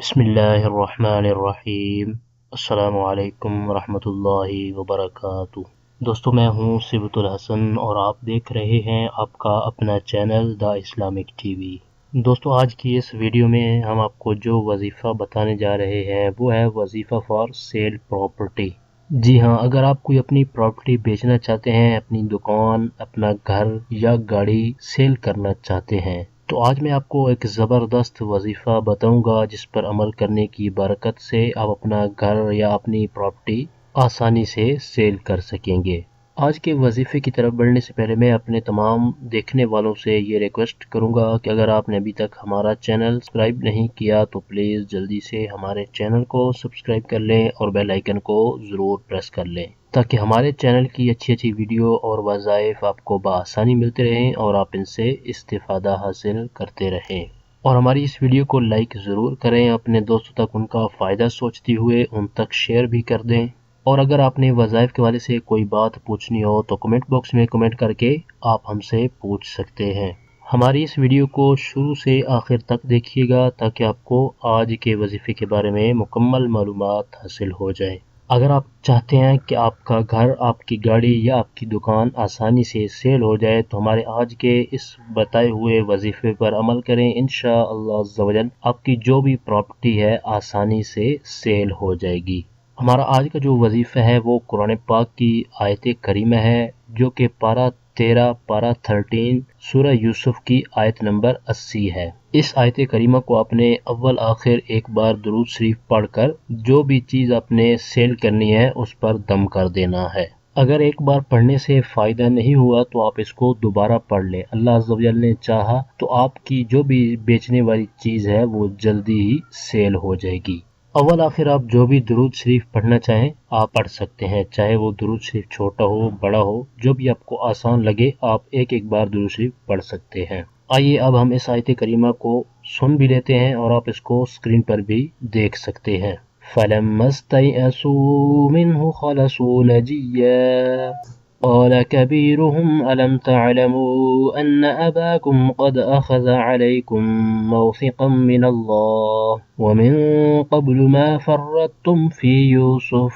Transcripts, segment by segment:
बिस्मिल्लाहिर्रहमानिर्रहीम। अस्सलामुअलैकुम वरहमतुल्लाहि वबरकातुह। दोस्तों, मैं हूँ सिबतुल हसन और आप देख रहे हैं आपका अपना चैनल द इस्लामिक टीवी। दोस्तों, आज की इस वीडियो में हम आपको जो वजीफ़ा बताने जा रहे हैं वो है वजीफ़ा फॉर सेल प्रॉपर्टी। जी हाँ, अगर आप कोई अपनी प्रॉपर्टी बेचना चाहते हैं, अपनी दुकान, अपना घर या गाड़ी सेल करना चाहते हैं, तो आज मैं आपको एक ज़बरदस्त वजीफ़ा बताऊंगा जिस पर अमल करने की बरकत से आप अपना घर या अपनी प्रॉपर्टी आसानी से सेल कर सकेंगे। आज के वजीफ़े की तरफ बढ़ने से पहले मैं अपने तमाम देखने वालों से ये रिक्वेस्ट करूंगा कि अगर आपने अभी तक हमारा चैनल सब्सक्राइब नहीं किया तो प्लीज़ जल्दी से हमारे चैनल को सब्सक्राइब कर लें और बेल आइकन को ज़रूर प्रेस कर लें ताकि हमारे चैनल की अच्छी वीडियो और वज़ाइफ आपको बआसानी मिलते रहें और आप इनसे इस्तिफ़ादा हासिल करते रहें। और हमारी इस वीडियो को लाइक ज़रूर करें, अपने दोस्तों तक उनका फ़ायदा सोचते हुए उन तक शेयर भी कर दें। और अगर आपने वज़ाइफ के हवाले से कोई बात पूछनी हो तो कमेंट बॉक्स में कमेंट करके आप हमसे पूछ सकते हैं। हमारी इस वीडियो को शुरू से आखिर तक देखिएगा ताकि आपको आज के वजीफ़े के बारे में मुकम्मल मालूमात हासिल हो जाए। अगर आप चाहते हैं कि आपका घर, आपकी गाड़ी या आपकी दुकान आसानी से सेल हो जाए तो हमारे आज के इस बताए हुए वजीफे पर अमल करें। इंशाअल्लाह अज़्ज़ा वजल आपकी जो भी प्रॉपर्टी है आसानी से सेल हो जाएगी। हमारा आज का जो वजीफा है वो कुरान पाक की आयत करीमा है जो कि पारा 13 पारा 13 सूरह यूसुफ की आयत नंबर 80 है। इस आयत करीमा को आपने अव्वल आखिर एक बार दुरूद शरीफ पढ़कर जो भी चीज़ आपने सेल करनी है उस पर दम कर देना है। अगर एक बार पढ़ने से फ़ायदा नहीं हुआ तो आप इसको दोबारा पढ़ लें। अल्लाह अज़्ज़ा वजल ने चाहा तो आपकी जो भी बेचने वाली चीज़ है वो जल्दी ही सेल हो जाएगी। अव्वल आखिर आप जो भी दुरूद शरीफ पढ़ना चाहें आप पढ़ सकते हैं, चाहे वो दुरूद शरीफ छोटा हो बड़ा हो, जो भी आपको आसान लगे आप एक बार दुरूद शरीफ पढ़ सकते हैं। आइए अब हम इस आयत करीमा को सुन भी लेते हैं और आप इसको स्क्रीन पर भी देख सकते हैं। फलम्मस्तयअसू मिन्हु खलसू नजिया قال كبيرهم ألم تعلموا أن أباكم قد أخذ عليكم موثقا من الله ومن قبل ما فرطتم في يوسف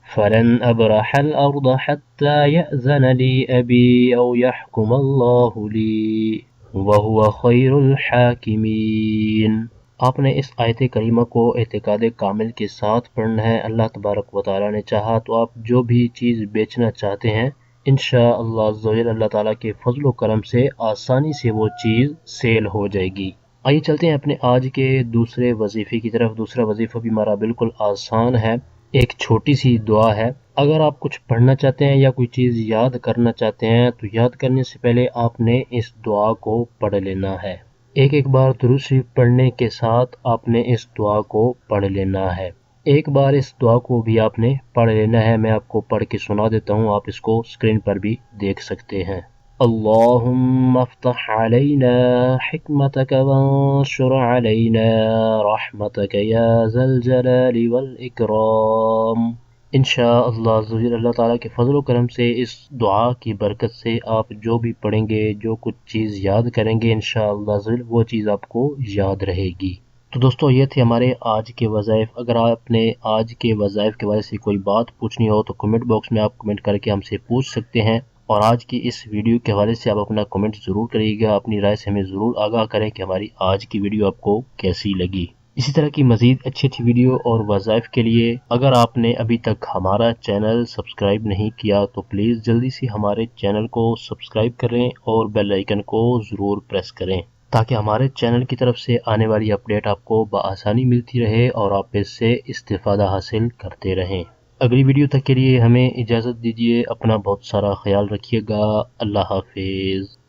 فلن أبرح الأرض حتى يأذن لي أبي أو يحكم الله لي وهو خير الحاكمين۔ आपने इस आयत करीमा को एतकाद कामिल के साथ पढ़ना है। अल्लाह तबारक व तआला ने चाहा तो आप जो भी चीज़ बेचना चाहते हैं इंशाअल्लाह अज़्ज़ा अल्लाह ताला के फजल व करम से आसानी से वो चीज़ सेल हो जाएगी। आइए चलते हैं अपने आज के दूसरे वजीफे की तरफ। दूसरा वजीफा भी हमारा बिल्कुल आसान है, एक छोटी सी दुआ है। अगर आप कुछ पढ़ना चाहते हैं या कोई चीज़ याद करना चाहते हैं तो याद करने से पहले आपने इस दुआ को पढ़ लेना है। एक बार दुरूद शरीफ पढ़ने के साथ आपने इस दुआ को पढ़ लेना है। एक बार इस दुआ को भी आपने पढ़ लेना है। मैं आपको पढ़ के सुना देता हूँ, आप इसको स्क्रीन पर भी देख सकते हैं। अल्लाहुम्मा अफ्तह अलैना हिकमतक वंशुर अलैना रहमतक या ज़ल जलाली वल इकराम। इंशाअल्लाह अल्लाह ताला के फजल व करम से इस दुआ की बरकत से आप जो भी पढ़ेंगे, जो कुछ चीज़ याद करेंगे इंशाअल्लाह वो चीज़ आपको याद रहेगी। तो दोस्तों, ये थे हमारे आज के वज़ाइफ। अगर आपने आज के वज़ाइफ के बारे से कोई बात पूछनी हो तो कमेंट बॉक्स में आप कमेंट करके हमसे पूछ सकते हैं। और आज की इस वीडियो के हवाले से आप अपना कमेंट ज़रूर करिएगा, अपनी राय से हमें ज़रूर आगाह करें कि हमारी आज की वीडियो आपको कैसी लगी। इसी तरह की मज़ीद अच्छी वीडियो और वज़ाइफ के लिए अगर आपने अभी तक हमारा चैनल सब्सक्राइब नहीं किया तो प्लीज़ जल्दी से हमारे चैनल को सब्सक्राइब करें और बेल आइकन को ज़रूर प्रेस करें ताकि हमारे चैनल की तरफ से आने वाली अपडेट आपको बआसानी मिलती रहे और आप इससे इस्तिफ़ादा हासिल करते रहें। अगली वीडियो तक के लिए हमें इजाज़त दीजिए। अपना बहुत सारा ख्याल रखिएगा। अल्लाह हाफिज़।